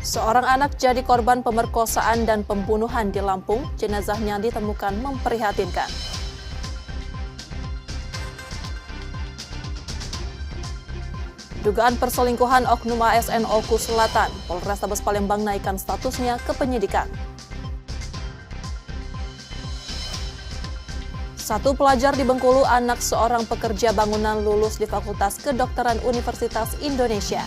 Seorang anak jadi korban pemerkosaan dan pembunuhan di Lampung, jenazahnya ditemukan memprihatinkan. Dugaan perselingkuhan oknum ASN Oku Selatan, Polrestabes Palembang naikkan statusnya ke penyidikan. Satu pelajar di Bengkulu, anak seorang pekerja bangunan, lulus di Fakultas Kedokteran Universitas Indonesia.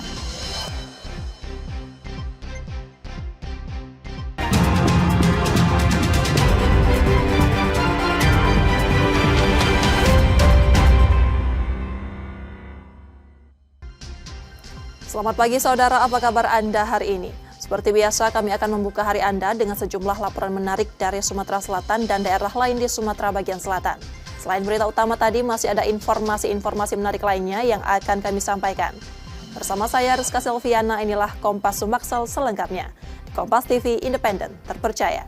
Selamat pagi saudara, apa kabar Anda hari ini? Seperti biasa kami akan membuka hari Anda dengan sejumlah laporan menarik dari Sumatera Selatan dan daerah lain di Sumatera bagian selatan. Selain berita utama tadi, masih ada informasi-informasi menarik lainnya yang akan kami sampaikan. Bersama saya Rizka Silviana, inilah Kompas Sumaksel selengkapnya. Kompas TV Independen, terpercaya.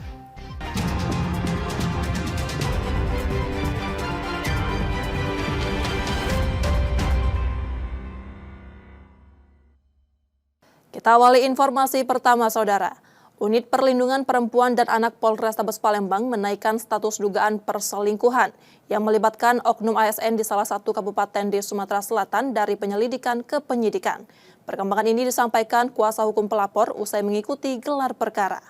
Kita awali informasi pertama, saudara. Unit Perlindungan Perempuan dan Anak Polrestabes Palembang menaikkan status dugaan perselingkuhan yang melibatkan oknum ASN di salah satu kabupaten di Sumatera Selatan dari penyelidikan ke penyidikan. Perkembangan ini disampaikan kuasa hukum pelapor usai mengikuti gelar perkara.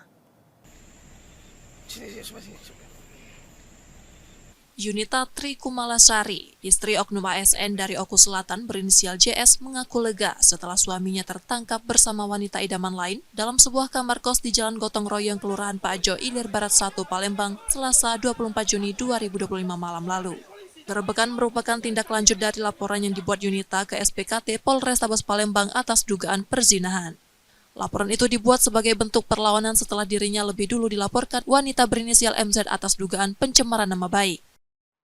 Yunita Tri Kumalasari, istri oknum ASN dari Oku Selatan berinisial JS, mengaku lega setelah suaminya tertangkap bersama wanita idaman lain dalam sebuah kamar kos di Jalan Gotong Royong, Kelurahan Pajo, Ilir Barat 1, Palembang, Selasa 24 Juni 2025 malam lalu. Penggerebekan merupakan tindak lanjut dari laporan yang dibuat Yunita ke SPKT Polrestabes Palembang atas dugaan perzinahan. Laporan itu dibuat sebagai bentuk perlawanan setelah dirinya lebih dulu dilaporkan wanita berinisial MZ atas dugaan pencemaran nama baik.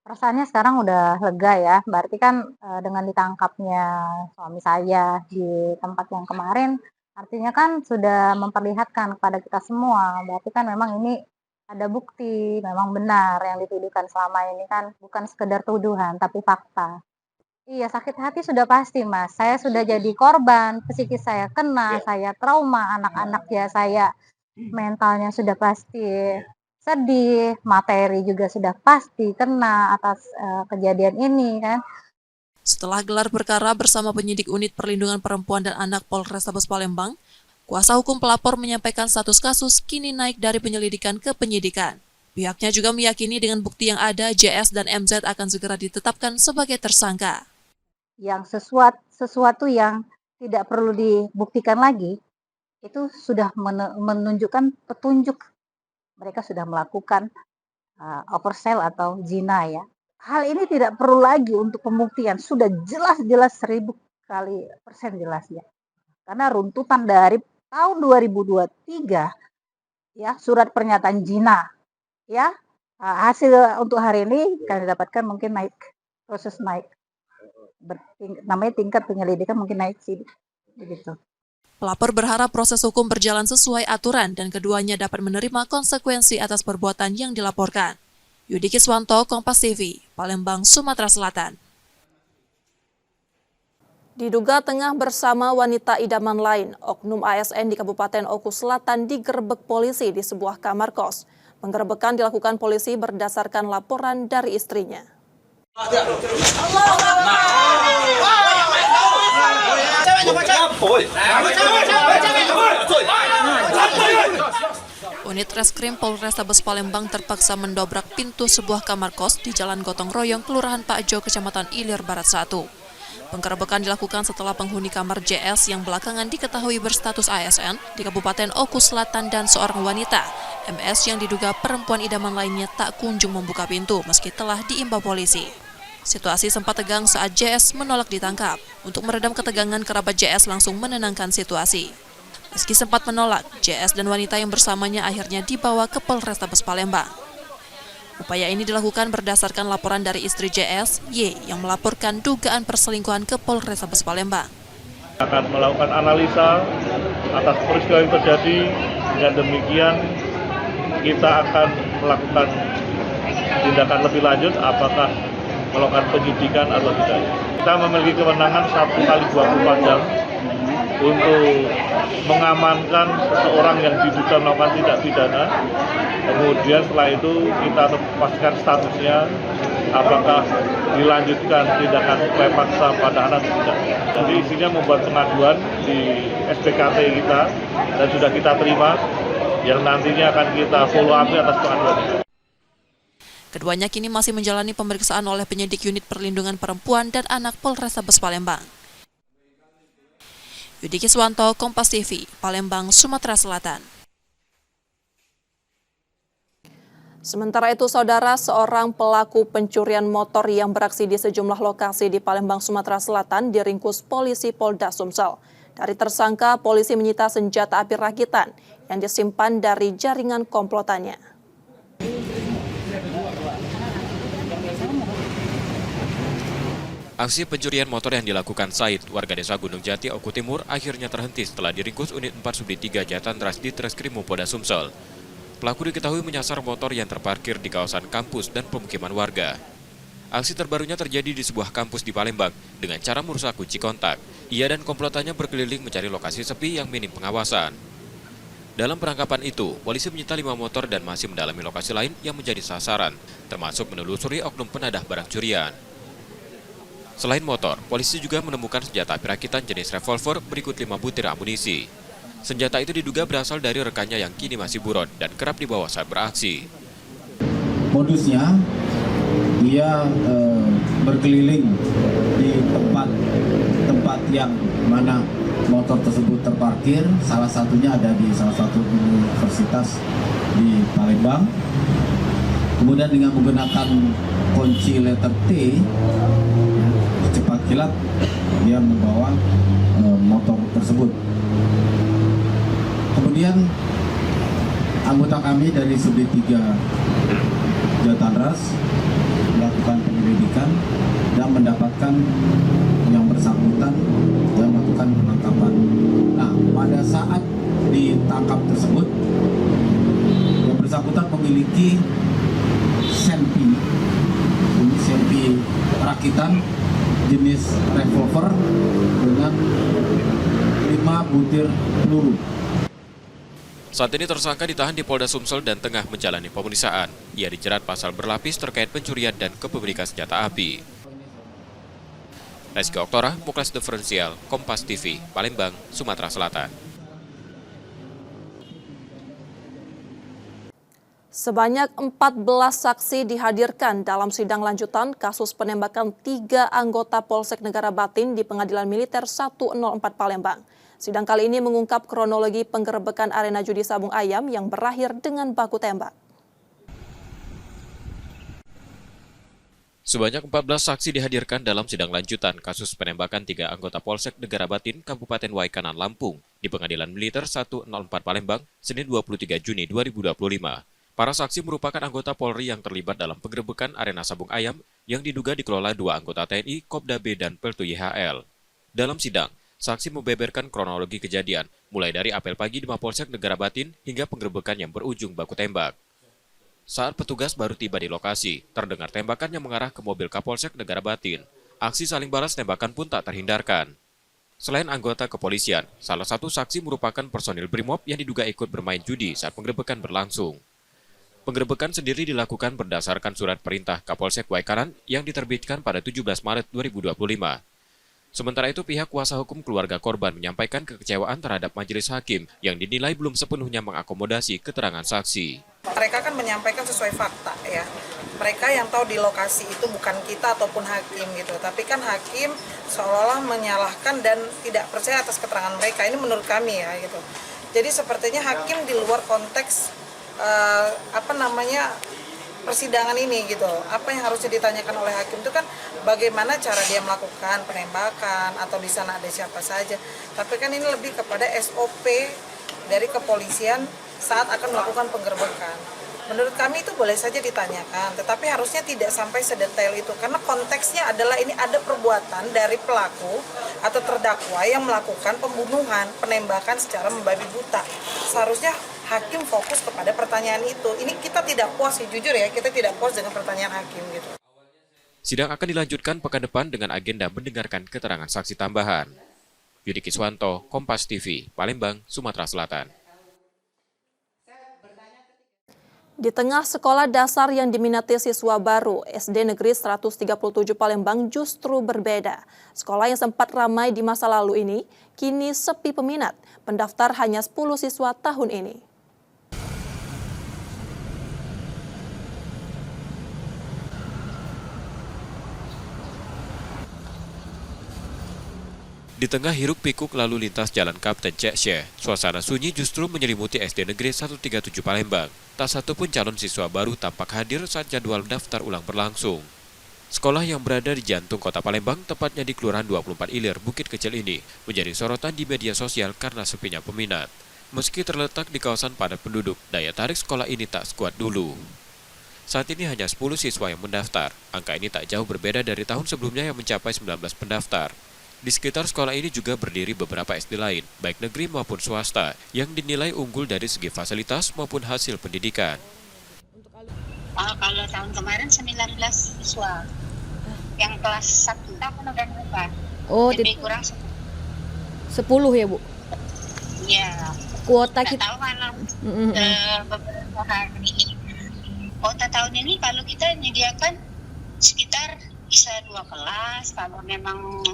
Perasaannya sekarang udah lega ya, berarti kan dengan ditangkapnya suami saya di tempat yang kemarin, artinya kan sudah memperlihatkan kepada kita semua, berarti kan memang ini ada bukti, memang benar yang dituduhkan selama ini kan bukan sekedar tuduhan, tapi fakta. Iya, sakit hati sudah pasti Mas, saya sudah jadi korban, psikis saya kena, saya trauma, anak-anak ya saya mentalnya sudah pasti sedih, materi juga sudah pasti kena atas kejadian ini kan. Setelah gelar perkara bersama penyidik Unit Perlindungan Perempuan dan Anak Polrestabes Palembang, kuasa hukum pelapor menyampaikan status kasus kini naik dari penyelidikan ke penyidikan. Pihaknya juga meyakini dengan bukti yang ada, JS dan MZ akan segera ditetapkan sebagai tersangka. Yang sesuatu yang tidak perlu dibuktikan lagi, itu sudah menunjukkan petunjuk mereka sudah melakukan oversell atau zina ya. Hal ini tidak perlu lagi untuk pembuktian, sudah jelas-jelas 1000% jelas ya. Karena runtutan dari tahun 2023 ya, surat pernyataan zina ya, hasil untuk hari ini kami dapatkan mungkin naik, proses naik. Namanya tingkat penyelidikan mungkin naik sih begitu. Pelapor berharap proses hukum berjalan sesuai aturan dan keduanya dapat menerima konsekuensi atas perbuatan yang dilaporkan. Yudi Kiswanto, Kompas TV, Palembang, Sumatera Selatan. Diduga tengah bersama wanita idaman lain, oknum ASN di Kabupaten Oku Selatan digerebek polisi di sebuah kamar kos. Penggerebekan dilakukan polisi berdasarkan laporan dari istrinya. Unit Reskrim Polrestabes Palembang terpaksa mendobrak pintu sebuah kamar kos di Jalan Gotong Royong, Kelurahan Pajo, Kecamatan Ilir Barat 1. Penggerebekan dilakukan setelah penghuni kamar JS yang belakangan diketahui berstatus ASN di Kabupaten Oku Selatan dan seorang wanita, MS, yang diduga perempuan idaman lainnya tak kunjung membuka pintu meski telah diimbau polisi. Situasi sempat tegang saat JS menolak ditangkap. Untuk meredam ketegangan, kerabat JS langsung menenangkan situasi. Meski sempat menolak, JS dan wanita yang bersamanya akhirnya dibawa ke Polrestabes Palembang. Upaya ini dilakukan berdasarkan laporan dari istri JS, Y, yang melaporkan dugaan perselingkuhan ke Polrestabes Palembang. Akan melakukan analisa atas peristiwa yang terjadi, dengan demikian kita akan melakukan tindakan lebih lanjut apakah melakukan penyidikan atau tidak. Kita memiliki kewenangan 1 kali 24 jam untuk mengamankan seseorang yang diduga melakukan tindak pidana. Kemudian setelah itu kita pastikan statusnya apakah dilanjutkan tindakan upaya paksa pada anak atau tidak. Jadi isinya membuat pengaduan di SPKT kita dan sudah kita terima, yang nantinya akan kita follow up atas pengaduan. Keduanya kini masih menjalani pemeriksaan oleh penyidik Unit Perlindungan Perempuan dan Anak Polrestabes Palembang. Yudi Kiswanto, Kompas TV, Palembang, Sumatera Selatan. Sementara itu, saudara, seorang pelaku pencurian motor yang beraksi di sejumlah lokasi di Palembang, Sumatera Selatan diringkus polisi Polda Sumsel. Dari tersangka, polisi menyita senjata api rakitan yang disimpan dari jaringan komplotannya. Aksi pencurian motor yang dilakukan Said, warga desa Gunung Jati, Oku Timur, akhirnya terhenti setelah diringkus unit 4 Subdit 3 Jatandras di Treskrimum Polda Sumsel. Pelaku diketahui menyasar motor yang terparkir di kawasan kampus dan pemukiman warga. Aksi terbarunya terjadi di sebuah kampus di Palembang dengan cara merusak kunci kontak. Ia dan komplotannya berkeliling mencari lokasi sepi yang minim pengawasan. Dalam penangkapan itu, polisi menyita 5 motor dan masih mendalami lokasi lain yang menjadi sasaran, termasuk menelusuri oknum penadah barang curian. Selain motor, polisi juga menemukan senjata api rakitan jenis revolver berikut 5 butir amunisi. Senjata itu diduga berasal dari rekannya yang kini masih buron dan kerap dibawa saat beraksi. Modusnya, dia berkeliling di tempat yang mana motor tersebut terparkir. Salah satunya ada di salah satu universitas di Palembang. Kemudian dengan menggunakan kunci letter T, cepat kilat dia membawa motor tersebut. Kemudian anggota kami dari Subdit 3 Jatandras melakukan penyelidikan dan mendapatkan yang bersangkutan dan melakukan penangkapan. Nah, pada saat ditangkap tersebut, yang bersangkutan memiliki sempi rakitan jenis revolver dengan 5 butir peluru. Saat ini tersangka ditahan di Polda Sumsel dan tengah menjalani pemeriksaan. Ia dijerat pasal berlapis terkait pencurian dan kepemilikan senjata api. Rizky Oktora, Muklas Diferensial, Kompas TV, Palembang, Sumatera Selatan. Sebanyak 14 saksi dihadirkan dalam sidang lanjutan kasus penembakan 3 anggota Polsek Negara Batin di Pengadilan Militer 104 Palembang. Sidang kali ini mengungkap kronologi penggerebekan arena judi sabung ayam yang berakhir dengan baku tembak. Sebanyak 14 saksi dihadirkan dalam sidang lanjutan kasus penembakan 3 anggota Polsek Negara Batin, Kabupaten Waikanan, Lampung, di Pengadilan Militer 104 Palembang, Senin 23 Juni 2025. Para saksi merupakan anggota Polri yang terlibat dalam penggerebekan arena sabung ayam yang diduga dikelola 2 anggota TNI, Kopda B dan Peltu YHL. Dalam sidang, saksi membeberkan kronologi kejadian, mulai dari apel pagi di Mapolsek Negara Batin hingga penggerebekan yang berujung baku tembak. Saat petugas baru tiba di lokasi, terdengar tembakan yang mengarah ke mobil Kapolsek Negara Batin. Aksi saling balas tembakan pun tak terhindarkan. Selain anggota kepolisian, salah satu saksi merupakan personil BRIMOB yang diduga ikut bermain judi saat penggerebekan berlangsung. Penggerebekan sendiri dilakukan berdasarkan surat perintah Kapolsek Waikanan yang diterbitkan pada 17 Maret 2025. Sementara itu, pihak kuasa hukum keluarga korban menyampaikan kekecewaan terhadap majelis hakim yang dinilai belum sepenuhnya mengakomodasi keterangan saksi. Mereka kan menyampaikan sesuai fakta ya. Mereka yang tahu di lokasi itu bukan kita ataupun hakim gitu. Tapi kan hakim seolah-olah menyalahkan dan tidak percaya atas keterangan mereka. Ini menurut kami ya gitu. Jadi sepertinya hakim di luar konteks persidangan ini gitu. Apa yang harusnya ditanyakan oleh hakim itu kan bagaimana cara dia melakukan penembakan atau di sana ada siapa saja. Tapi kan ini lebih kepada SOP dari kepolisian saat akan melakukan penggerebekan. Menurut kami itu boleh saja ditanyakan, tetapi harusnya tidak sampai sedetail itu karena konteksnya adalah ini ada perbuatan dari pelaku atau terdakwa yang melakukan pembunuhan, penembakan secara membabi buta. Seharusnya hakim fokus kepada pertanyaan itu. Ini kita tidak puas sih, jujur ya, kita tidak puas dengan pertanyaan hakim gitu. Sidang akan dilanjutkan pekan depan dengan agenda mendengarkan keterangan saksi tambahan. Yudi Kiswanto, Kompas TV, Palembang, Sumatera Selatan. Di tengah sekolah dasar yang diminati siswa baru, SD Negeri 137 Palembang justru berbeda. Sekolah yang sempat ramai di masa lalu ini, kini sepi peminat. Pendaftar hanya 10 siswa tahun ini. Di tengah hiruk pikuk lalu lintas Jalan Kapten Cek, suasana sunyi justru menyelimuti SD Negeri 137 Palembang. Tak satu pun calon siswa baru tampak hadir saat jadwal daftar ulang berlangsung. Sekolah yang berada di jantung kota Palembang, tepatnya di Kelurahan 24 Ilir, Bukit Kecil ini, menjadi sorotan di media sosial karena sepinya peminat. Meski terletak di kawasan padat penduduk, daya tarik sekolah ini tak sekuat dulu. Saat ini hanya 10 siswa yang mendaftar. Angka ini tak jauh berbeda dari tahun sebelumnya yang mencapai 19 pendaftar. Di sekitar sekolah ini juga berdiri beberapa SD lain, baik negeri maupun swasta, yang dinilai unggul dari segi fasilitas maupun hasil pendidikan. Kalau tahun kemarin 19 siswa, yang kelas 1 tahun udah nambah. Oh, lebih kurang 10 ya, Bu? Iya. Kuota kita kita. tahu kalau beberapa hari kuota tahun ini kalau kita menyediakan sekitar bisa 2 kelas, kalau memang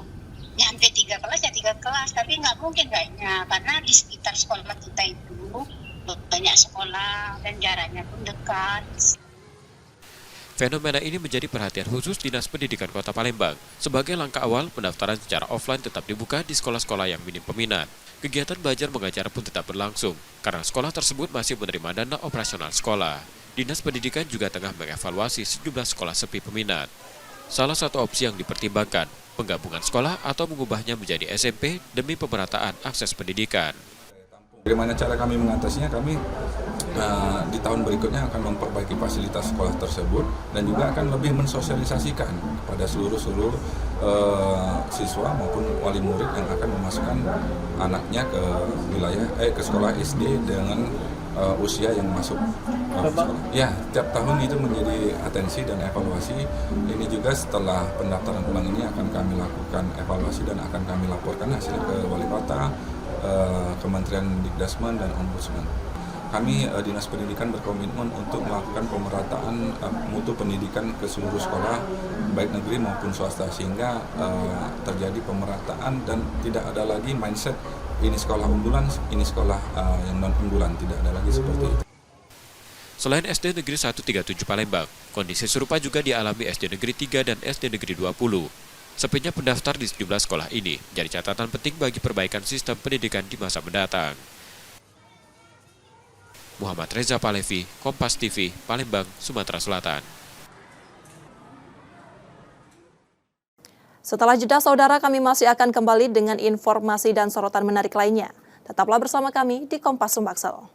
nyampe 3 kelas ya 3 kelas, tapi nggak mungkin kayaknya karena di sekitar sekolah kita itu banyak sekolah dan jaraknya pun dekat. Fenomena ini menjadi perhatian khusus Dinas Pendidikan Kota Palembang. Sebagai langkah awal, pendaftaran secara offline tetap dibuka di sekolah-sekolah yang minim peminat. Kegiatan belajar mengajar pun tetap berlangsung, karena sekolah tersebut masih menerima dana operasional sekolah. Dinas Pendidikan juga tengah mengevaluasi sejumlah sekolah sepi peminat. Salah satu opsi yang dipertimbangkan, penggabungan sekolah atau mengubahnya menjadi SMP demi pemerataan akses pendidikan. Bagaimana cara kami mengatasinya? Kami di tahun berikutnya akan memperbaiki fasilitas sekolah tersebut dan juga akan lebih mensosialisasikan kepada seluruh siswa maupun wali murid yang akan memasukkan anaknya ke ke sekolah SD dengan usia yang masuk sekolah. Ya, tiap tahun itu menjadi atensi dan evaluasi. Ini juga setelah pendaftaran ulang ini akan kami lakukan evaluasi dan akan kami laporkan hasilnya ke Wali Kota, Kementerian Dikdasmen dan Ombudsman. Kami Dinas Pendidikan berkomitmen untuk melakukan pemerataan mutu pendidikan ke seluruh sekolah, baik negeri maupun swasta, sehingga terjadi pemerataan dan tidak ada lagi mindset ini sekolah unggulan, ini sekolah yang non-unggulan, tidak ada lagi seperti itu. Selain SD Negeri 137 Palembang, kondisi serupa juga dialami SD Negeri 3 dan SD Negeri 20. Sepinya pendaftar di sejumlah sekolah ini menjadi catatan penting bagi perbaikan sistem pendidikan di masa mendatang. Muhammad Reza Palevi, Kompas TV, Palembang, Sumatera Selatan. Setelah jeda, saudara, kami masih akan kembali dengan informasi dan sorotan menarik lainnya. Tetaplah bersama kami di Kompas Sumbaksel.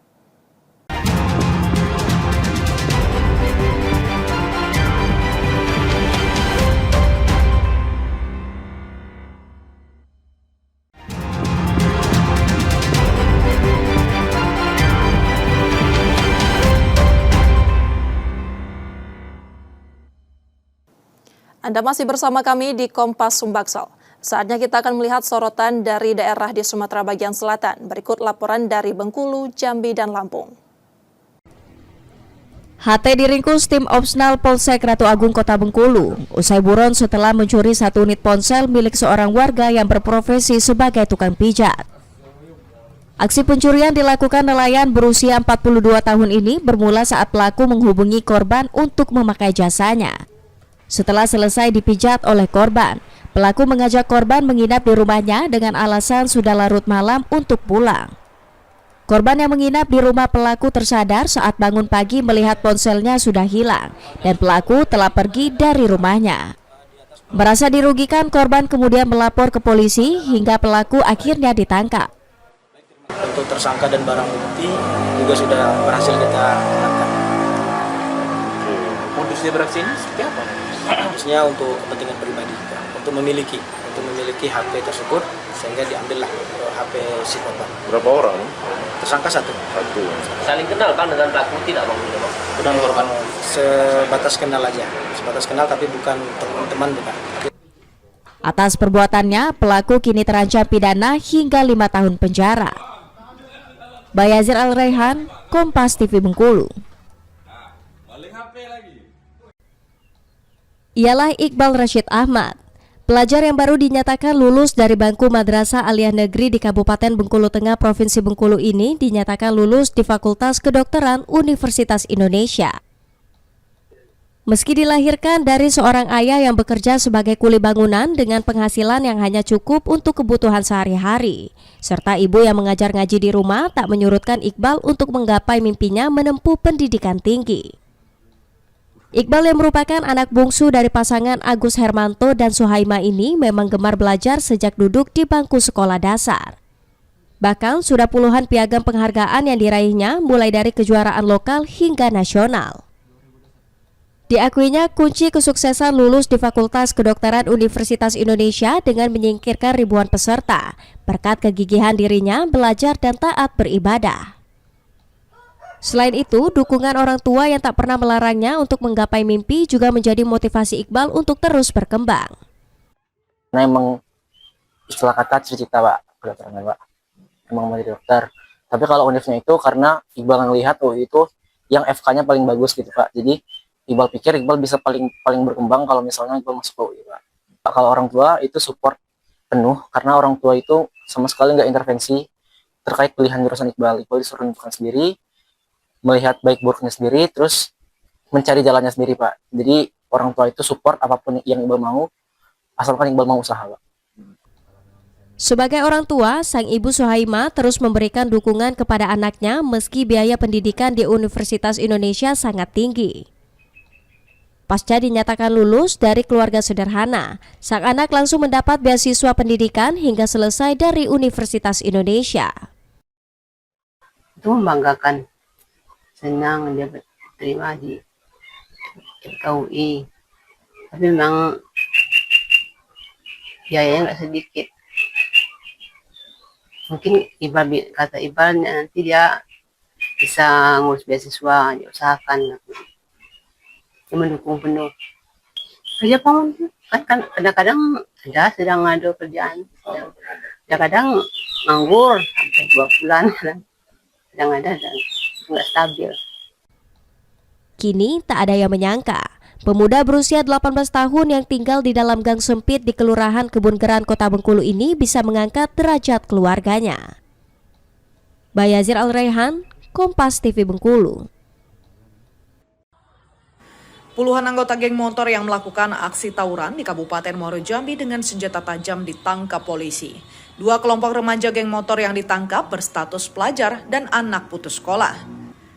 Anda masih bersama kami di Kompas Sumbaksel. Saatnya kita akan melihat sorotan dari daerah di Sumatera bagian selatan. Berikut laporan dari Bengkulu, Jambi, dan Lampung. HT diringkus tim Opsnal Polsek Ratu Agung Kota Bengkulu usai buron setelah mencuri 1 unit ponsel milik seorang warga yang berprofesi sebagai tukang pijat. Aksi pencurian dilakukan nelayan berusia 42 tahun ini bermula saat pelaku menghubungi korban untuk memakai jasanya. Setelah selesai dipijat oleh korban, pelaku mengajak korban menginap di rumahnya dengan alasan sudah larut malam untuk pulang. Korban yang menginap di rumah pelaku tersadar saat bangun pagi melihat ponselnya sudah hilang dan pelaku telah pergi dari rumahnya. Merasa dirugikan, korban kemudian melapor ke polisi hingga pelaku akhirnya ditangkap. Untuk tersangka dan barang bukti juga sudah berhasil kita amankan. Modusnya beraksi ini seperti apa? Modusnya untuk kepentingan pribadi, untuk memiliki HP tersebut sehingga diambillah HP si korban. Berapa orang? Tersangka satu. Saling kenal kan dengan pelaku tidak bang? Dengan korban sebatas kenal aja, sebatas kenal tapi bukan teman-teman bukan. Atas perbuatannya, pelaku kini terancam pidana hingga 5 tahun penjara. Bayazir Al-Raihan, Kompas TV Bengkulu. Ialah Iqbal Rashid Ahmad, pelajar yang baru dinyatakan lulus dari bangku Madrasah Aliyah Negeri di Kabupaten Bengkulu Tengah, Provinsi Bengkulu ini dinyatakan lulus di Fakultas Kedokteran Universitas Indonesia. Meski dilahirkan dari seorang ayah yang bekerja sebagai kuli bangunan dengan penghasilan yang hanya cukup untuk kebutuhan sehari-hari, serta ibu yang mengajar ngaji di rumah, tak menyurutkan Iqbal untuk menggapai mimpinya menempuh pendidikan tinggi. Iqbal yang merupakan anak bungsu dari pasangan Agus Hermanto dan Suhaima ini memang gemar belajar sejak duduk di bangku sekolah dasar. Bahkan sudah puluhan piagam penghargaan yang diraihnya mulai dari kejuaraan lokal hingga nasional. Diakuinya kunci kesuksesan lulus di Fakultas Kedokteran Universitas Indonesia dengan menyingkirkan ribuan peserta berkat kegigihan dirinya belajar dan taat beribadah. Selain itu, dukungan orang tua yang tak pernah melarangnya untuk menggapai mimpi juga menjadi motivasi Iqbal untuk terus berkembang. Nah, emang istilah kata cita-cita Pak, kedokteran Pak. Emang mau jadi dokter. Tapi kalau univnya itu karena Iqbal ngelihat itu yang FK-nya paling bagus gitu Pak. Jadi Iqbal pikir Iqbal bisa paling berkembang kalau misalnya Iqbal masuk ke UI Pak. Kalau orang tua itu support penuh karena orang tua itu sama sekali nggak intervensi terkait pilihan jurusan Iqbal. Iqbal disuruh menentukan sendiri, melihat baik buruknya sendiri, terus mencari jalannya sendiri Pak. Jadi orang tua itu support apapun yang Iqbal mau, asalkan Iqbal mau usaha Pak. Sebagai orang tua, sang ibu Suhaima terus memberikan dukungan kepada anaknya meski biaya pendidikan di Universitas Indonesia sangat tinggi. Pasca dinyatakan lulus dari keluarga sederhana, sang anak langsung mendapat beasiswa pendidikan hingga selesai dari Universitas Indonesia. Itu membanggakan. Senang dia terima di FKUI, tapi memang biayanya nggak sedikit. Mungkin kata Iqbal nanti dia bisa ngurus beasiswa, diusahakan. Dia mendukung penuh. Kerja bangun kan kadang-kadang sedang ada kerjaan, kadang-kadang nganggur sampai 2 bulan, kadang ada dan nggak stabil. Kini tak ada yang menyangka, pemuda berusia 18 tahun yang tinggal di dalam gang sempit di Kelurahan Kebun Geran, Kota Bengkulu ini bisa mengangkat derajat keluarganya. Bayazir Al-Raihan, Kompas TV Bengkulu. Puluhan anggota geng motor yang melakukan aksi tawuran di Kabupaten Muaro Jambi dengan senjata tajam ditangkap polisi. 2 kelompok remaja geng motor yang ditangkap berstatus pelajar dan anak putus sekolah.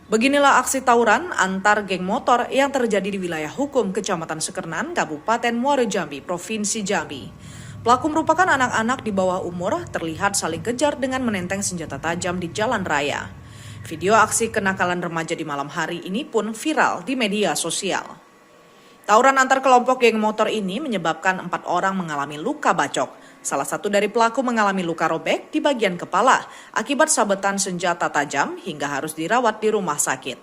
Beginilah aksi tawuran antar geng motor yang terjadi di wilayah hukum Kecamatan Sekernan, Kabupaten Muaro Jambi, Provinsi Jambi. Pelaku merupakan anak-anak di bawah umur terlihat saling kejar dengan menenteng senjata tajam di jalan raya. Video aksi kenakalan remaja di malam hari ini pun viral di media sosial. Tawuran antar kelompok geng motor ini menyebabkan 4 orang mengalami luka bacok. Salah satu dari pelaku mengalami luka robek di bagian kepala akibat sabetan senjata tajam hingga harus dirawat di rumah sakit.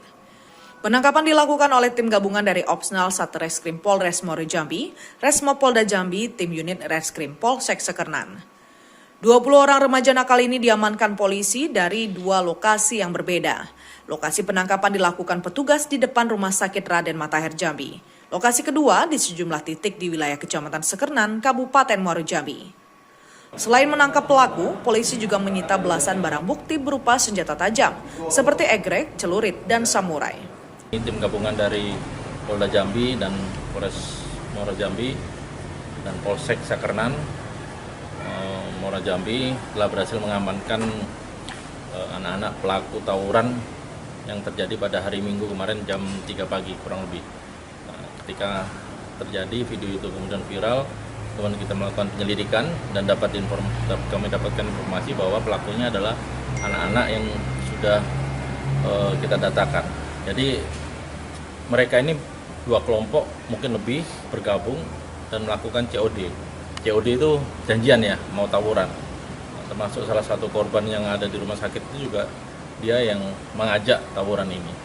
Penangkapan dilakukan oleh tim gabungan dari Opsnal Satreskrim Polres Muaro Jambi, Resmo Polda Jambi, tim unit Reskrim Polsek Sekernan. 20 orang remaja nakal ini diamankan polisi dari 2 lokasi yang berbeda. Lokasi penangkapan dilakukan petugas di depan Rumah Sakit Raden Matahir Jambi. Lokasi kedua di sejumlah titik di wilayah Kecamatan Sekernan, Kabupaten Muaro Jambi. Selain menangkap pelaku, polisi juga menyita belasan barang bukti berupa senjata tajam, seperti egrek, celurit, dan samurai. Tim gabungan dari Polda Jambi dan Polres Muaro Jambi dan Polsek Sekernan, Muaro Jambi telah berhasil mengamankan anak-anak pelaku tawuran yang terjadi pada hari Minggu kemarin jam 3 pagi kurang lebih. Ketika terjadi video itu kemudian viral, kemudian kita melakukan penyelidikan dan kami dapatkan informasi bahwa pelakunya adalah anak-anak yang sudah kita datakan. Jadi mereka ini 2 kelompok mungkin lebih bergabung dan melakukan COD. COD itu janjian ya, mau tawuran. Termasuk salah satu korban yang ada di rumah sakit itu juga dia yang mengajak tawuran ini.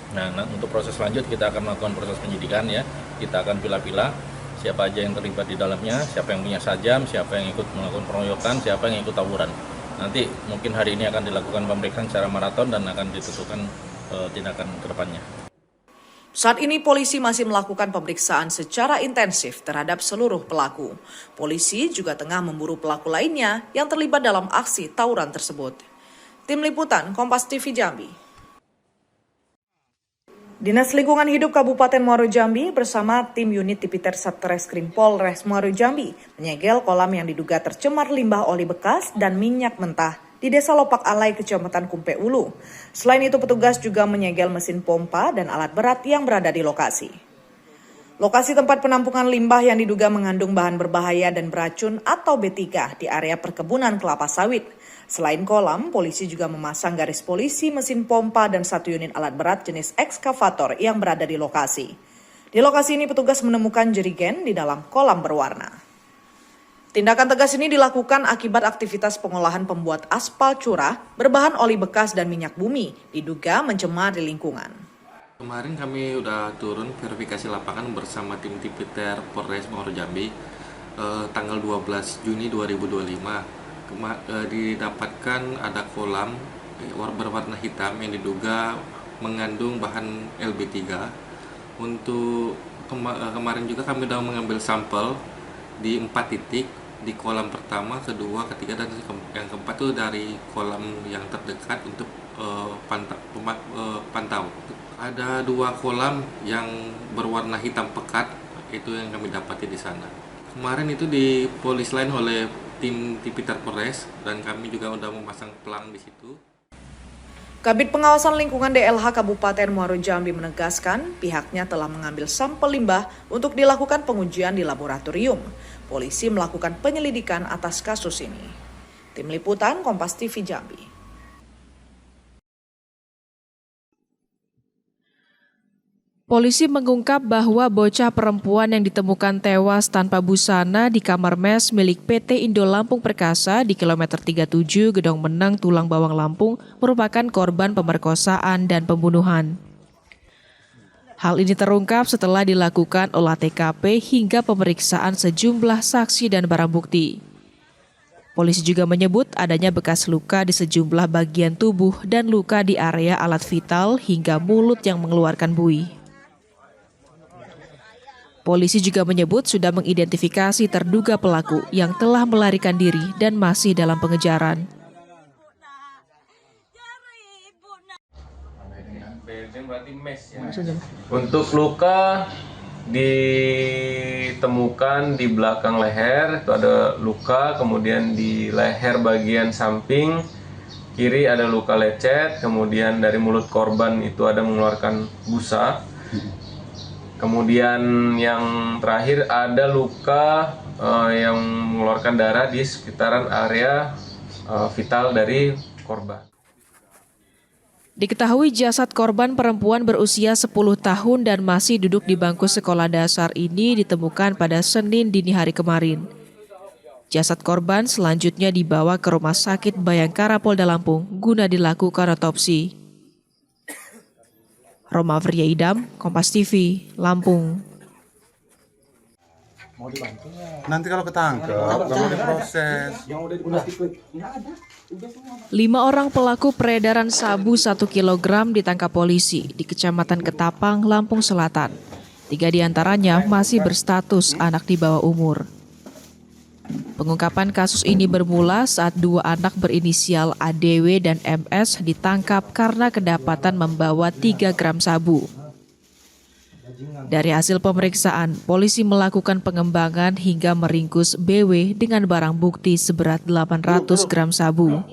Nah, untuk proses lanjut kita akan melakukan proses penyidikan ya, kita akan pilah-pilah siapa aja yang terlibat di dalamnya, siapa yang punya sajam, siapa yang ikut melakukan pengeroyokan, siapa yang ikut tawuran. Nanti mungkin hari ini akan dilakukan pemeriksaan secara maraton dan akan ditentukan tindakan ke depannya. Saat ini polisi masih melakukan pemeriksaan secara intensif terhadap seluruh pelaku. Polisi juga tengah memburu pelaku lainnya yang terlibat dalam aksi tawuran tersebut. Tim Liputan Kompas TV Jambi. Dinas Lingkungan Hidup Kabupaten Muaro Jambi bersama tim unit Tipiter Satreskrim Polres Muaro Jambi menyegel kolam yang diduga tercemar limbah oli bekas dan minyak mentah di Desa Lopak Alai, Kecamatan Kumpe Ulu. Selain itu, petugas juga menyegel mesin pompa dan alat berat yang berada di lokasi. Lokasi tempat penampungan limbah yang diduga mengandung bahan berbahaya dan beracun atau B3 di area perkebunan kelapa sawit. Selain kolam, polisi juga memasang garis polisi, mesin pompa, dan 1 unit alat berat jenis ekskavator yang berada di lokasi. Di lokasi ini petugas menemukan jerigen di dalam kolam berwarna. Tindakan tegas ini dilakukan akibat aktivitas pengolahan pembuat aspal curah berbahan oli bekas dan minyak bumi diduga mencemari lingkungan. Kemarin kami udah turun verifikasi lapangan bersama tim Tipiter Polres Muaro Jambi tanggal 12 Juni 2025. Didapatkan ada kolam berwarna hitam yang diduga mengandung bahan LB3. Untuk kemarin juga kami sudah mengambil sampel di 4 titik, di kolam pertama, kedua, ketiga, dan yang keempat itu dari kolam yang terdekat untuk pantau. Ada 2 kolam yang berwarna hitam pekat, itu yang kami dapati di sana. Kemarin itu di polis lain oleh tim Tipiter Polres dan kami juga sudah memasang pelang di situ. Kabid Pengawasan Lingkungan DLH Kabupaten Muaro Jambi menegaskan pihaknya telah mengambil sampel limbah untuk dilakukan pengujian di laboratorium. Polisi melakukan penyelidikan atas kasus ini. Tim Liputan Kompas TV Jambi. Polisi mengungkap bahwa bocah perempuan yang ditemukan tewas tanpa busana di kamar mes milik PT Indo Lampung Perkasa di kilometer 37 Gedong Menang, Tulang Bawang, Lampung merupakan korban pemerkosaan dan pembunuhan. Hal ini terungkap setelah dilakukan olah TKP hingga pemeriksaan sejumlah saksi dan barang bukti. Polisi juga menyebut adanya bekas luka di sejumlah bagian tubuh dan luka di area alat vital hingga mulut yang mengeluarkan buih. Polisi juga menyebut sudah mengidentifikasi terduga pelaku yang telah melarikan diri dan masih dalam pengejaran. Untuk luka ditemukan di belakang leher, itu ada luka, kemudian di leher bagian samping kiri ada luka lecet, kemudian dari mulut korban itu ada mengeluarkan busa. Kemudian yang terakhir ada luka yang mengeluarkan darah di sekitaran area vital dari korban. Diketahui jasad korban perempuan berusia 10 tahun dan masih duduk di bangku sekolah dasar ini ditemukan pada Senin dini hari kemarin. Jasad korban selanjutnya dibawa ke Rumah Sakit Bayangkara Polda Lampung guna dilakukan otopsi. Roma Fria Idam, Kompas TV, Lampung. Nanti kalau ketangkep, kamu diproses. 5 orang pelaku peredaran sabu 1 kg ditangkap polisi di Kecamatan Ketapang, Lampung Selatan. 3 diantaranya masih berstatus anak di bawah umur. Pengungkapan kasus ini bermula saat 2 anak berinisial ADW dan MS ditangkap karena kedapatan membawa 3 gram sabu. Dari hasil pemeriksaan, polisi melakukan pengembangan hingga meringkus BW dengan barang bukti seberat 800 gram sabu.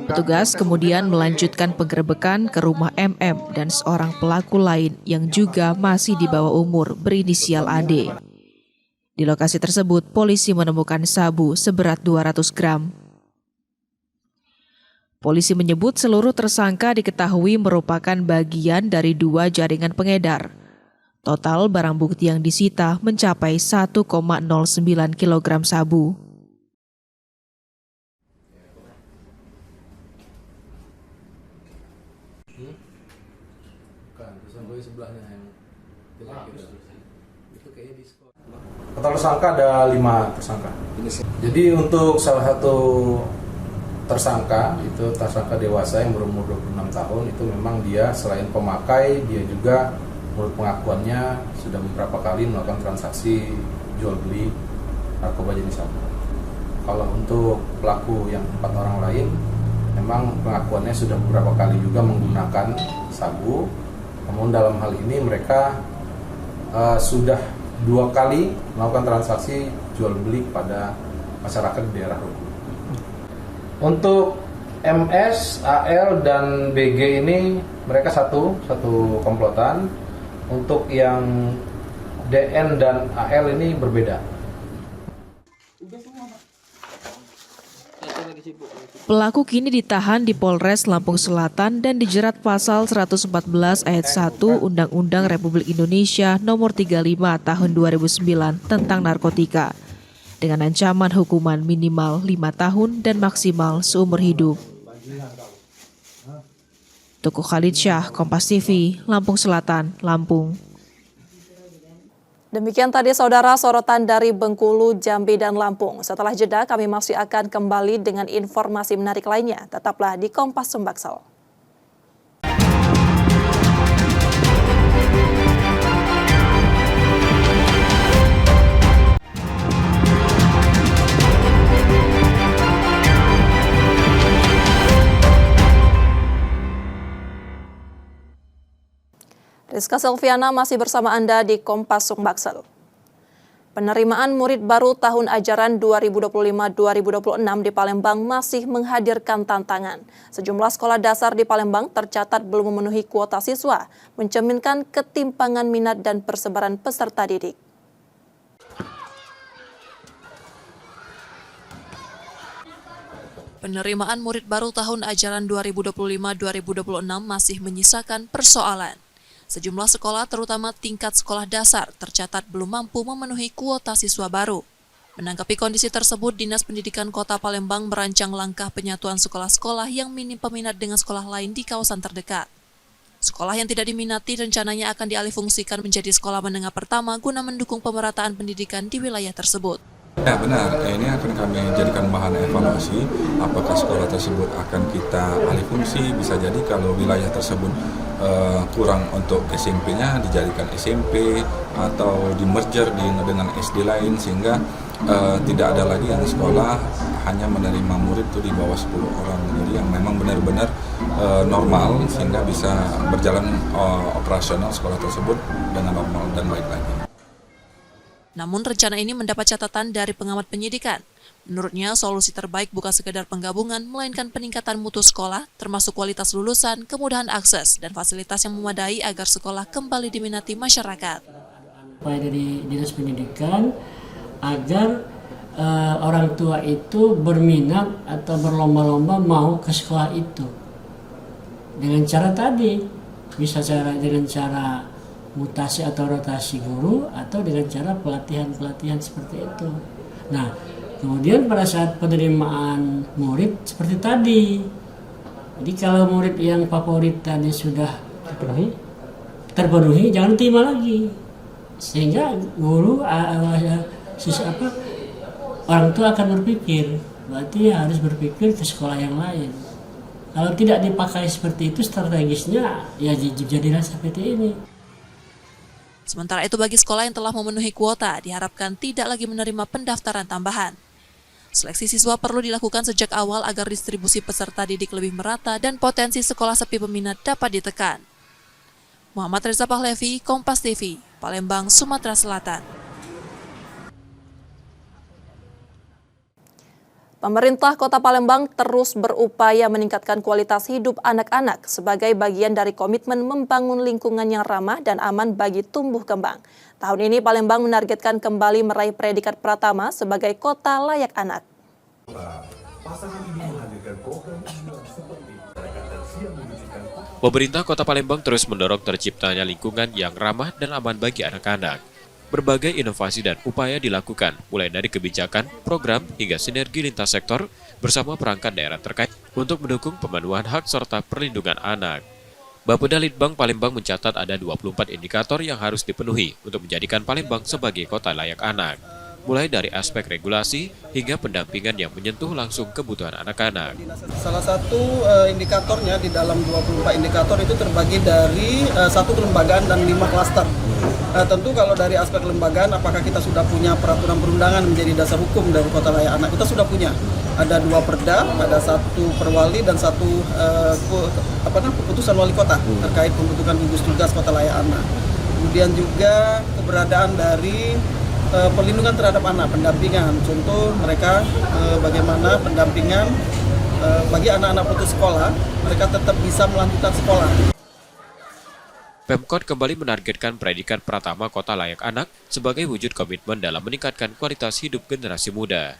Petugas kemudian melanjutkan penggerebekan ke rumah MM dan seorang pelaku lain yang juga masih di bawah umur berinisial AD. Di lokasi tersebut, polisi menemukan sabu seberat 200 gram. Polisi menyebut seluruh tersangka diketahui merupakan bagian dari 2 jaringan pengedar. Total barang bukti yang disita mencapai 1,09 kg sabu. Total tersangka ada 5 tersangka. Jadi untuk salah satu tersangka itu tersangka dewasa yang berumur 26 tahun itu memang dia selain pemakai dia juga menurut pengakuannya sudah beberapa kali melakukan transaksi jual beli narkoba jenis sabu. Kalau untuk pelaku yang 4 orang lain memang pengakuannya sudah beberapa kali juga menggunakan sabu. Namun dalam hal ini mereka sudah 2 kali melakukan transaksi jual beli pada masyarakat di daerah Ruku. Untuk MS, AL, dan BG ini mereka satu komplotan. Untuk yang DN dan AL ini berbeda. Pelaku kini ditahan di Polres Lampung Selatan dan dijerat pasal 114 ayat 1 Undang-Undang Republik Indonesia Nomor 35 Tahun 2009 tentang narkotika dengan ancaman hukuman minimal 5 tahun dan maksimal seumur hidup. Tuku Khalid Syah, Kompas TV, Lampung Selatan, Lampung. Demikian tadi saudara sorotan dari Bengkulu, Jambi, dan Lampung. Setelah jeda kami masih akan kembali dengan informasi menarik lainnya. Tetaplah di Kompas Sumbaksel. Rizka Selviana masih bersama Anda di Kompas Sumbaksel. Penerimaan murid baru tahun ajaran 2025-2026 di Palembang masih menghadirkan tantangan. Sejumlah sekolah dasar di Palembang tercatat belum memenuhi kuota siswa, mencerminkan ketimpangan minat dan persebaran peserta didik. Penerimaan murid baru tahun ajaran 2025-2026 masih menyisakan persoalan. Sejumlah sekolah, terutama tingkat sekolah dasar, tercatat belum mampu memenuhi kuota siswa baru. Menanggapi kondisi tersebut, Dinas Pendidikan Kota Palembang merancang langkah penyatuan sekolah-sekolah yang minim peminat dengan sekolah lain di kawasan terdekat. Sekolah yang tidak diminati rencananya akan dialihfungsikan menjadi sekolah menengah pertama guna mendukung pemerataan pendidikan di wilayah tersebut. Ya benar, ini akan kami jadikan bahan evaluasi apakah sekolah tersebut akan kita alih fungsi. Bisa jadi kalau wilayah tersebut kurang untuk SMP-nya dijadikan SMP atau di merger dengan SD lain sehingga tidak ada lagi yang sekolah hanya menerima murid itu di bawah 10 orang. Jadi yang memang benar-benar normal sehingga bisa berjalan operasional sekolah tersebut dengan normal dan baik lagi. Namun rencana ini mendapat catatan dari pengamat pendidikan. Menurutnya solusi terbaik bukan sekedar penggabungan, melainkan peningkatan mutu sekolah, termasuk kualitas lulusan, kemudahan akses, dan fasilitas yang memadai agar sekolah kembali diminati masyarakat. Upaya dari Dinas Pendidikan agar orang tua itu berminat atau berlomba-lomba mau ke sekolah itu. Dengan cara tadi, bisa dengan cara mutasi atau rotasi guru atau dengan cara pelatihan-pelatihan seperti itu. Nah, kemudian pada saat penerimaan murid seperti tadi. Jadi kalau murid yang favorit tadi sudah terpenuhi jangan terima lagi. Sehingga guru orang tua akan berpikir, berarti harus berpikir ke sekolah yang lain. Kalau tidak dipakai seperti itu strategisnya ya jadilah seperti ini. Sementara itu bagi sekolah yang telah memenuhi kuota, diharapkan tidak lagi menerima pendaftaran tambahan. Seleksi siswa perlu dilakukan sejak awal agar distribusi peserta didik lebih merata dan potensi sekolah sepi peminat dapat ditekan. Muhammad Reza Pahlevi, Kompas TV, Palembang, Sumatera Selatan. Pemerintah Kota Palembang terus berupaya meningkatkan kualitas hidup anak-anak sebagai bagian dari komitmen membangun lingkungan yang ramah dan aman bagi tumbuh kembang. Tahun ini Palembang menargetkan kembali meraih predikat Pratama sebagai kota layak anak. Pemerintah Kota Palembang terus mendorong terciptanya lingkungan yang ramah dan aman bagi anak-anak. Berbagai inovasi dan upaya dilakukan, mulai dari kebijakan, program, hingga sinergi lintas sektor bersama perangkat daerah terkait untuk mendukung pemenuhan hak serta perlindungan anak. Bapeda Litbang Palembang mencatat ada 24 indikator yang harus dipenuhi untuk menjadikan Palembang sebagai kota layak anak. Mulai dari aspek regulasi hingga pendampingan yang menyentuh langsung kebutuhan anak-anak. Salah satu indikatornya di dalam 24 indikator itu terbagi dari 1 kelembagaan dan 5 klaster. Tentu kalau dari aspek kelembagaan, apakah kita sudah punya peraturan perundangan menjadi dasar hukum dari kota layak anak? Kita sudah punya. Ada 2 perda, ada 1 perwali dan 1 keputusan wali kota terkait pembentukan gugus tugas kota layak anak. Kemudian juga keberadaan dari perlindungan terhadap anak, pendampingan. Contoh mereka bagaimana pendampingan bagi anak-anak putus sekolah, mereka tetap bisa melanjutkan sekolah. Pemkot kembali menargetkan predikat Pratama Kota Layak Anak sebagai wujud komitmen dalam meningkatkan kualitas hidup generasi muda.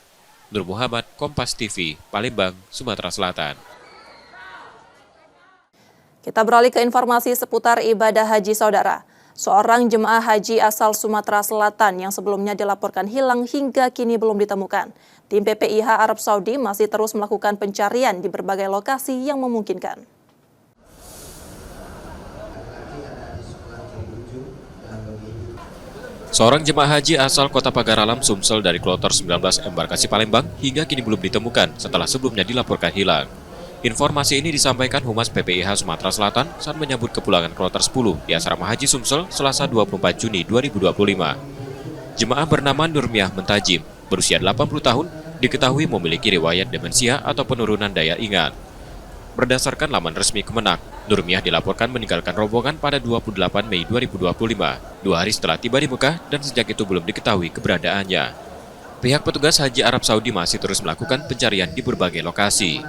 Nur Muhammad, Kompas TV, Palembang, Sumatera Selatan. Kita beralih ke informasi seputar ibadah haji saudara. Seorang jemaah haji asal Sumatera Selatan yang sebelumnya dilaporkan hilang hingga kini belum ditemukan. Tim PPIH Arab Saudi masih terus melakukan pencarian di berbagai lokasi yang memungkinkan. Seorang jemaah haji asal Kota Pagar Alam Sumsel dari Kloter 19 Embarkasi Palembang hingga kini belum ditemukan setelah sebelumnya dilaporkan hilang. Informasi ini disampaikan Humas PPIH Sumatera Selatan saat menyambut kepulangan Kloter 10 di Asrama Haji Sumsel Selasa 24 Juni 2025. Jemaah bernama Nurmiah Mentajim, berusia 80 tahun, diketahui memiliki riwayat demensia atau penurunan daya ingat. Berdasarkan laman resmi Kemenak, Nurmiah dilaporkan meninggalkan rombongan pada 28 Mei 2025, 2 hari setelah tiba di Mekah dan sejak itu belum diketahui keberadaannya. Pihak petugas Haji Arab Saudi masih terus melakukan pencarian di berbagai lokasi.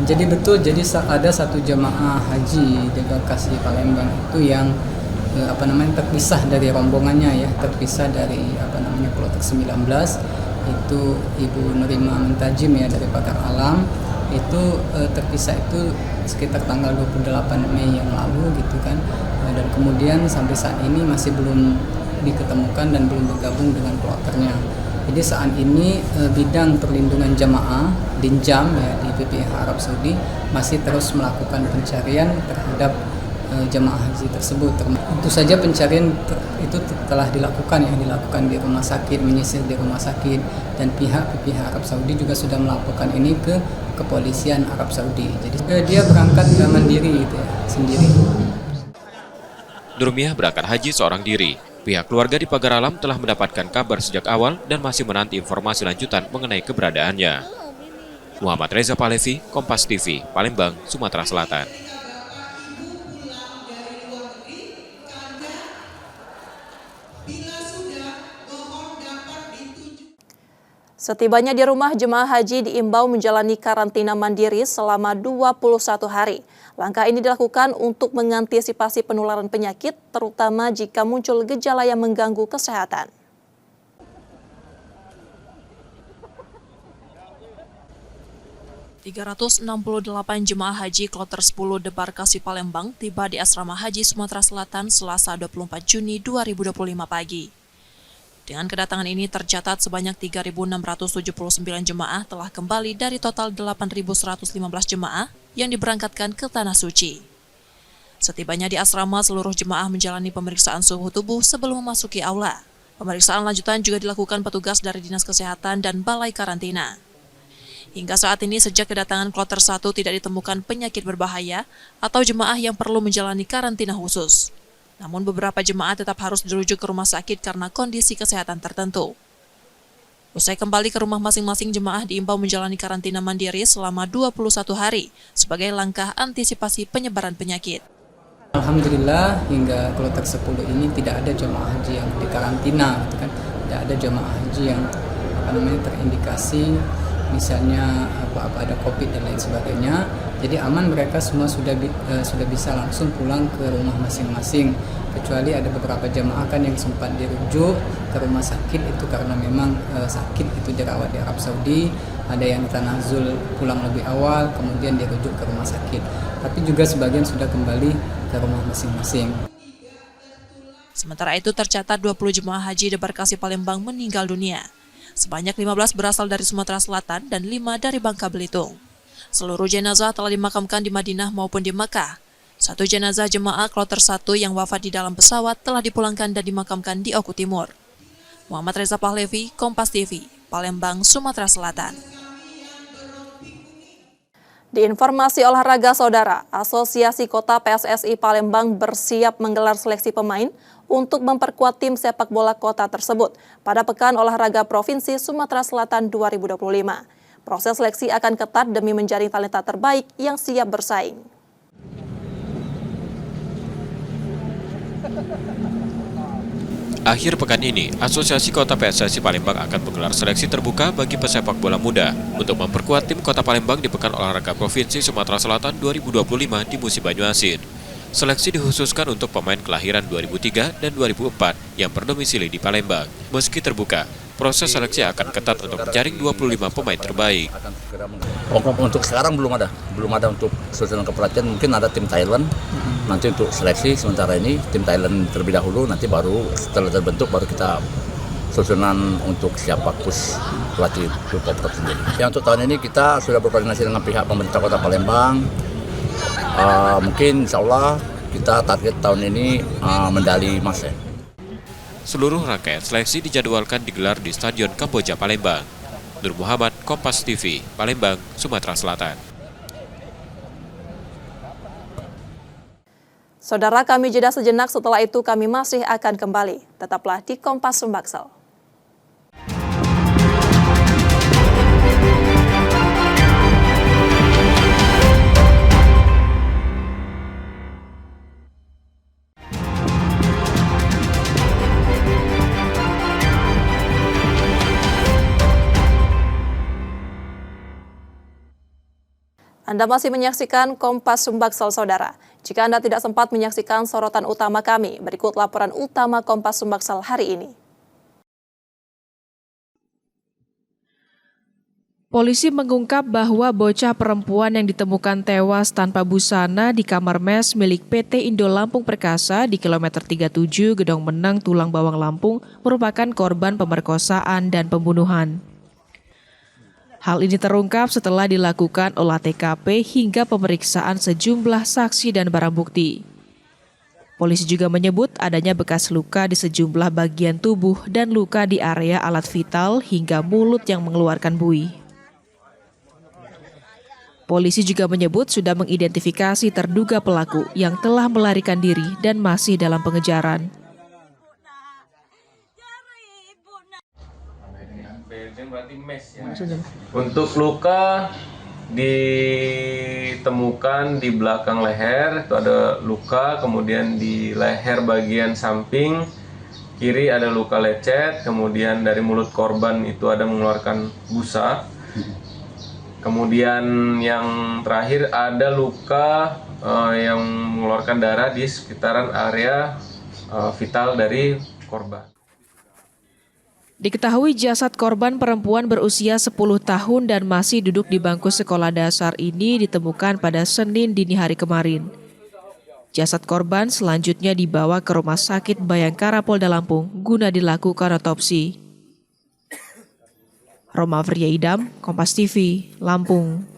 Jadi betul, jadi ada satu jemaah haji di Embarkasi Palembang itu yang terpisah dari rombongannya ya, terpisah dari Kloter 19. Itu Ibu Nurima Mentajim ya dari Pagar Alam, itu terpisah itu sekitar tanggal 28 Mei yang lalu gitu kan, dan kemudian sampai saat ini masih belum diketemukan dan belum bergabung dengan kloternya. Jadi saat ini bidang perlindungan jamaah Dinjam ya di PPIH Arab Saudi masih terus melakukan pencarian terhadap jamaah haji tersebut. Tentu saja pencarian itu telah dilakukan di rumah sakit, menyisir di rumah sakit, dan pihak PPIH Arab Saudi juga sudah melaporkan ini ke kepolisian Arab Saudi. Jadi dia berangkat mandiri gitu ya, sendiri. Nurmiah berangkat haji seorang diri. Pihak keluarga di Pagar Alam telah mendapatkan kabar sejak awal dan masih menanti informasi lanjutan mengenai keberadaannya. Muhammad Reza Palevi, Kompas TV, Palembang, Sumatera Selatan. Setibanya di rumah, jemaah haji diimbau menjalani karantina mandiri selama 21 hari. Langkah ini dilakukan untuk mengantisipasi penularan penyakit, terutama jika muncul gejala yang mengganggu kesehatan. ...368 jemaah haji Kloter 10 Debarkasi Palembang tiba di Asrama Haji Sumatera Selatan Selasa 24 Juni 2025 pagi. Dengan kedatangan ini tercatat sebanyak 3.679 jemaah telah kembali dari total 8.115 jemaah yang diberangkatkan ke Tanah Suci. Setibanya di asrama, seluruh jemaah menjalani pemeriksaan suhu tubuh sebelum memasuki aula. Pemeriksaan lanjutan juga dilakukan petugas dari Dinas Kesehatan dan Balai Karantina. Hingga saat ini sejak kedatangan Kloter 1 tidak ditemukan penyakit berbahaya atau jemaah yang perlu menjalani karantina khusus. Namun beberapa jemaah tetap harus dirujuk ke rumah sakit karena kondisi kesehatan tertentu. Usai kembali ke rumah masing-masing, jemaah diimbau menjalani karantina mandiri selama 21 hari sebagai langkah antisipasi penyebaran penyakit. Alhamdulillah hingga Kloter 10 ini tidak ada jemaah haji yang dikarantina, gitu kan. Tidak ada jemaah haji yang terindikasi misalnya ada COVID dan lain sebagainya. Jadi aman, mereka semua sudah bisa langsung pulang ke rumah masing-masing. Kecuali ada beberapa jemaah kan yang sempat dirujuk ke rumah sakit itu karena memang sakit itu dirawat di Arab Saudi. Ada yang tanazul pulang lebih awal, kemudian dirujuk ke rumah sakit. Tapi juga sebagian sudah kembali ke rumah masing-masing. Sementara itu tercatat 20 jemaah haji Debarkasi Palembang meninggal dunia. Sebanyak 15 berasal dari Sumatera Selatan dan 5 dari Bangka Belitung. Seluruh jenazah telah dimakamkan di Madinah maupun di Mekah. Satu jenazah jemaah kloter 1 yang wafat di dalam pesawat telah dipulangkan dan dimakamkan di Oku Timur. Muhammad Reza Pahlevi, Kompas TV, Palembang, Sumatera Selatan. Di informasi olahraga saudara, Asosiasi Kota PSSI Palembang bersiap menggelar seleksi pemain untuk memperkuat tim sepak bola kota tersebut pada Pekan Olahraga Provinsi Sumatera Selatan 2025. Proses seleksi akan ketat demi menjaring talenta terbaik yang siap bersaing. Akhir pekan ini, Asosiasi Kota PSSI Palembang akan menggelar seleksi terbuka bagi pesepak bola muda untuk memperkuat tim Kota Palembang di Pekan Olahraga Provinsi Sumatera Selatan 2025 di musim Banyuasin. Seleksi dikhususkan untuk pemain kelahiran 2003 dan 2004 yang berdomisili di Palembang. Meski terbuka, proses seleksi akan ketat untuk menjaring 25 pemain terbaik. Untuk sekarang belum ada untuk susunan keperhatian. Mungkin ada tim Thailand nanti untuk seleksi. Sementara ini tim Thailand terlebih dahulu, nanti baru setelah terbentuk baru kita susunan untuk siapa pelatih klub operasi sendiri. Ya, untuk tahun ini kita sudah berkoordinasi dengan pihak pemerintah Kota Palembang. Mungkin insya Allah kita target tahun ini medali emas ya. Seluruh rangkaian seleksi dijadwalkan digelar di Stadion Kamboja Palembang. Nur Muhammad, Kompas TV, Palembang, Sumatera Selatan. Saudara, kami jeda sejenak, setelah itu kami masih akan kembali. Tetaplah di Kompas Sumbaksel. Anda masih menyaksikan Kompas Sumbaksel, saudara. Jika Anda tidak sempat menyaksikan sorotan utama kami, berikut laporan utama Kompas Sumbaksel hari ini. Polisi mengungkap bahwa bocah perempuan yang ditemukan tewas tanpa busana di kamar mes milik PT Indo Lampung Perkasa di kilometer 37 Gedong Menang, Tulang Bawang, Lampung merupakan korban pemerkosaan dan pembunuhan. Hal ini terungkap setelah dilakukan olah TKP hingga pemeriksaan sejumlah saksi dan barang bukti. Polisi juga menyebut adanya bekas luka di sejumlah bagian tubuh dan luka di area alat vital hingga mulut yang mengeluarkan buih. Polisi juga menyebut sudah mengidentifikasi terduga pelaku yang telah melarikan diri dan masih dalam pengejaran. Untuk luka ditemukan di belakang leher, itu ada luka, kemudian di leher bagian samping kiri ada luka lecet, kemudian dari mulut korban itu ada mengeluarkan busa. Kemudian yang terakhir ada luka yang mengeluarkan darah di sekitaran area vital dari korban. Diketahui jasad korban perempuan berusia 10 tahun dan masih duduk di bangku sekolah dasar ini ditemukan pada Senin dini hari kemarin. Jasad korban selanjutnya dibawa ke Rumah Sakit Bayangkara Polda Lampung guna dilakukan otopsi. Roma Fria Idam, Kompas TV, Lampung.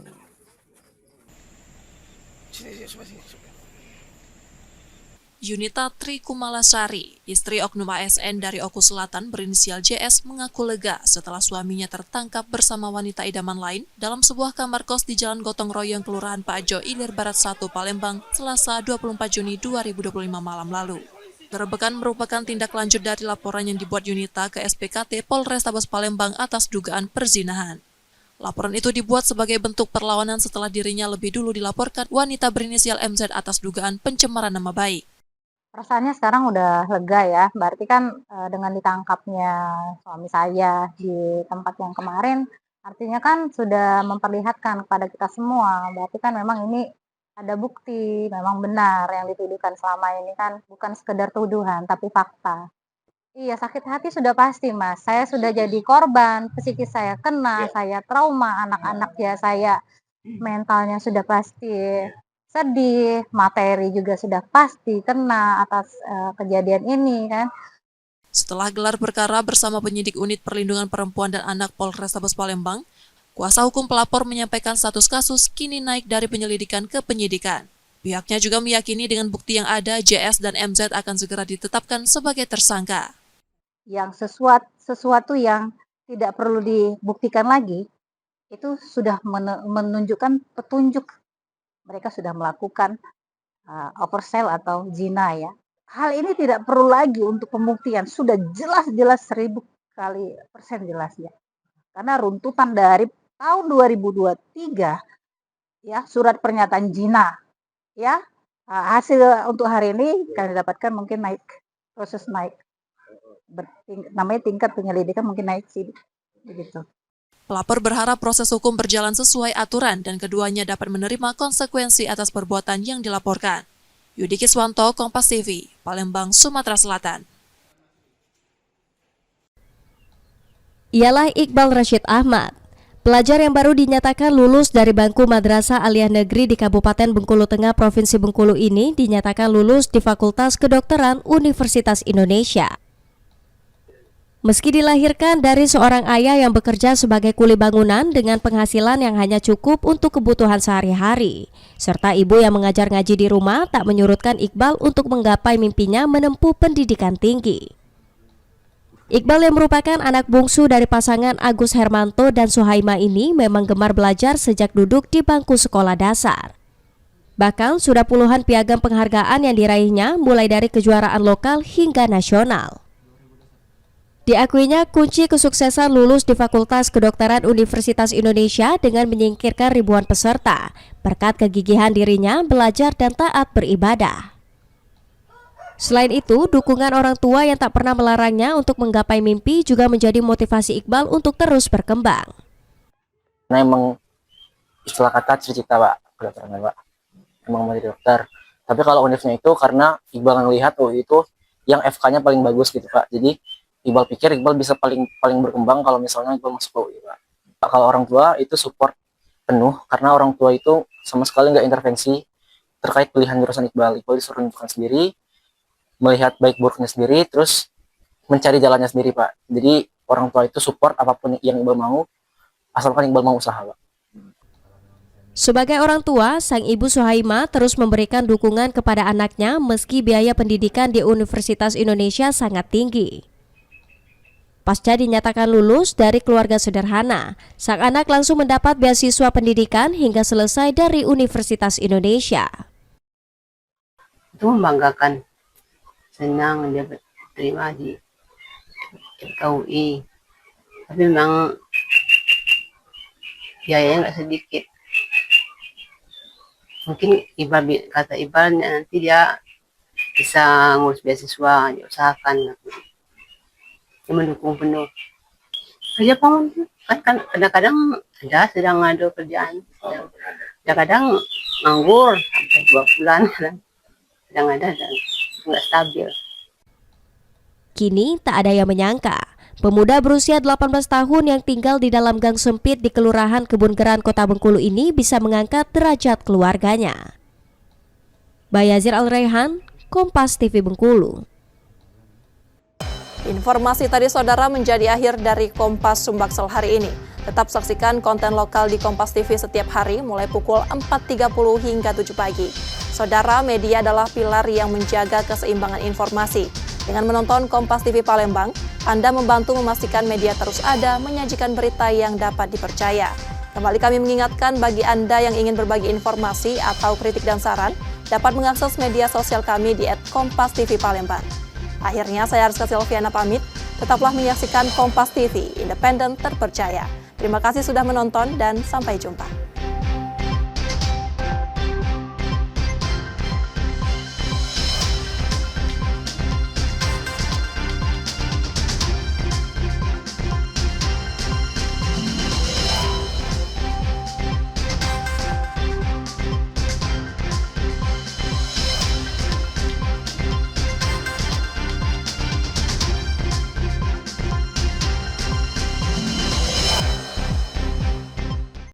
Yunita Tri Kumalasari, istri oknum ASN dari Oku Selatan berinisial JS, mengaku lega setelah suaminya tertangkap bersama wanita idaman lain dalam sebuah kamar kos di Jalan Gotong Royong, Kelurahan Pak Jo, Ilir Barat 1, Palembang, Selasa 24 Juni 2025 malam lalu. Penggerebekan merupakan tindak lanjut dari laporan yang dibuat Yunita ke SPKT Polrestabes Palembang atas dugaan perzinahan. Laporan itu dibuat sebagai bentuk perlawanan setelah dirinya lebih dulu dilaporkan wanita berinisial MZ atas dugaan pencemaran nama baik. Perasaannya sekarang udah lega ya, berarti kan dengan ditangkapnya suami saya di tempat yang kemarin, artinya kan sudah memperlihatkan kepada kita semua, berarti kan memang ini ada bukti, memang benar yang dituduhkan selama ini kan bukan sekedar tuduhan, tapi fakta. Iya, sakit hati sudah pasti Mas, saya sudah jadi korban, psikis saya kena, saya trauma, anak-anak ya saya mentalnya sudah pasti sedih, materi juga sudah pasti kena atas kejadian ini kan. Setelah gelar perkara bersama penyidik Unit Perlindungan Perempuan dan Anak Polrestabes Palembang, Kuasa hukum pelapor menyampaikan status kasus kini naik dari penyelidikan ke penyidikan. Pihaknya juga meyakini dengan bukti yang ada, JS dan MZ akan segera ditetapkan sebagai tersangka. Yang sesuatu yang tidak perlu dibuktikan lagi, itu sudah menunjukkan petunjuk mereka sudah melakukan oversell atau zina ya. Hal ini tidak perlu lagi untuk pembuktian, sudah jelas-jelas 1000% jelas ya. Karena runtutan dari tahun 2023 ya, surat pernyataan zina ya, hasil untuk hari ini kami dapatkan mungkin naik, proses naik, namanya tingkat penyelidikan mungkin naik sih begitu. Pelapor berharap proses hukum berjalan sesuai aturan dan keduanya dapat menerima konsekuensi atas perbuatan yang dilaporkan. Yudi Kiswanto, Kompas TV, Palembang, Sumatera Selatan. Ialah Iqbal Rashid Ahmad, pelajar yang baru dinyatakan lulus dari bangku Madrasah Aliyah Negeri di Kabupaten Bengkulu Tengah, Provinsi Bengkulu ini dinyatakan lulus di Fakultas Kedokteran Universitas Indonesia. Meski dilahirkan dari seorang ayah yang bekerja sebagai kuli bangunan dengan penghasilan yang hanya cukup untuk kebutuhan sehari-hari, serta ibu yang mengajar ngaji di rumah, tak menyurutkan Iqbal untuk menggapai mimpinya menempuh pendidikan tinggi. Iqbal yang merupakan anak bungsu dari pasangan Agus Hermanto dan Suhaima ini memang gemar belajar sejak duduk di bangku sekolah dasar. Bahkan sudah puluhan piagam penghargaan yang diraihnya mulai dari kejuaraan lokal hingga nasional. Diakuinya kunci kesuksesan lulus di Fakultas Kedokteran Universitas Indonesia dengan menyingkirkan ribuan peserta berkat kegigihan dirinya belajar dan taat beribadah. Selain itu, dukungan orang tua yang tak pernah melarangnya untuk menggapai mimpi juga menjadi motivasi Iqbal untuk terus berkembang. Nah, emang istilah kata cita-cita Pak, kedokteran Pak. Emang mau jadi dokter. Tapi kalau univnya itu karena Iqbal ngelihat itu yang FK-nya paling bagus gitu Pak. Jadi Iqbal pikir Iqbal bisa paling berkembang kalau misalnya Iqbal masuk UI Pak. Kalau orang tua itu support penuh karena orang tua itu sama sekali nggak intervensi terkait pilihan jurusan Iqbal. Iqbal disuruh menentukan sendiri, melihat baik buruknya sendiri, terus mencari jalannya sendiri Pak. Jadi orang tua itu support apapun yang Iqbal mau, asalkan Iqbal mau usaha Pak. Sebagai orang tua, sang ibu Suhaima terus memberikan dukungan kepada anaknya meski biaya pendidikan di Universitas Indonesia sangat tinggi. Pasca dinyatakan lulus dari keluarga sederhana, sang anak langsung mendapat beasiswa pendidikan hingga selesai dari Universitas Indonesia. Itu membanggakan, senang dia terima di FKUI, tapi memang biayanya nggak sedikit. Mungkin kata Iqbal nanti dia bisa ngurus beasiswa, diusahakan. Dia mendukung penuh. Kerja bangun kan kadang-kadang sedang ada kerjaan, kadang-kadang nganggur sampai 2 bulan, kadang ada dan nggak stabil. Kini tak ada yang menyangka, pemuda berusia 18 tahun yang tinggal di dalam gang sempit di Kelurahan Kebun Geran, Kota Bengkulu ini bisa mengangkat derajat keluarganya. Bayazir Al-Raihan, Kompas TV Bengkulu. Informasi tadi saudara menjadi akhir dari Kompas Sumbaksel hari ini. Tetap saksikan konten lokal di Kompas TV setiap hari mulai pukul 4.30 hingga 7 pagi. Saudara, media adalah pilar yang menjaga keseimbangan informasi. Dengan menonton Kompas TV Palembang, Anda membantu memastikan media terus ada menyajikan berita yang dapat dipercaya. Kembali kami mengingatkan bagi Anda yang ingin berbagi informasi atau kritik dan saran, dapat mengakses media sosial kami di @KompasTV-Palembang. Akhirnya saya Rizka Silviana pamit, tetaplah menyaksikan Kompas TV, independen terpercaya. Terima kasih sudah menonton dan sampai jumpa.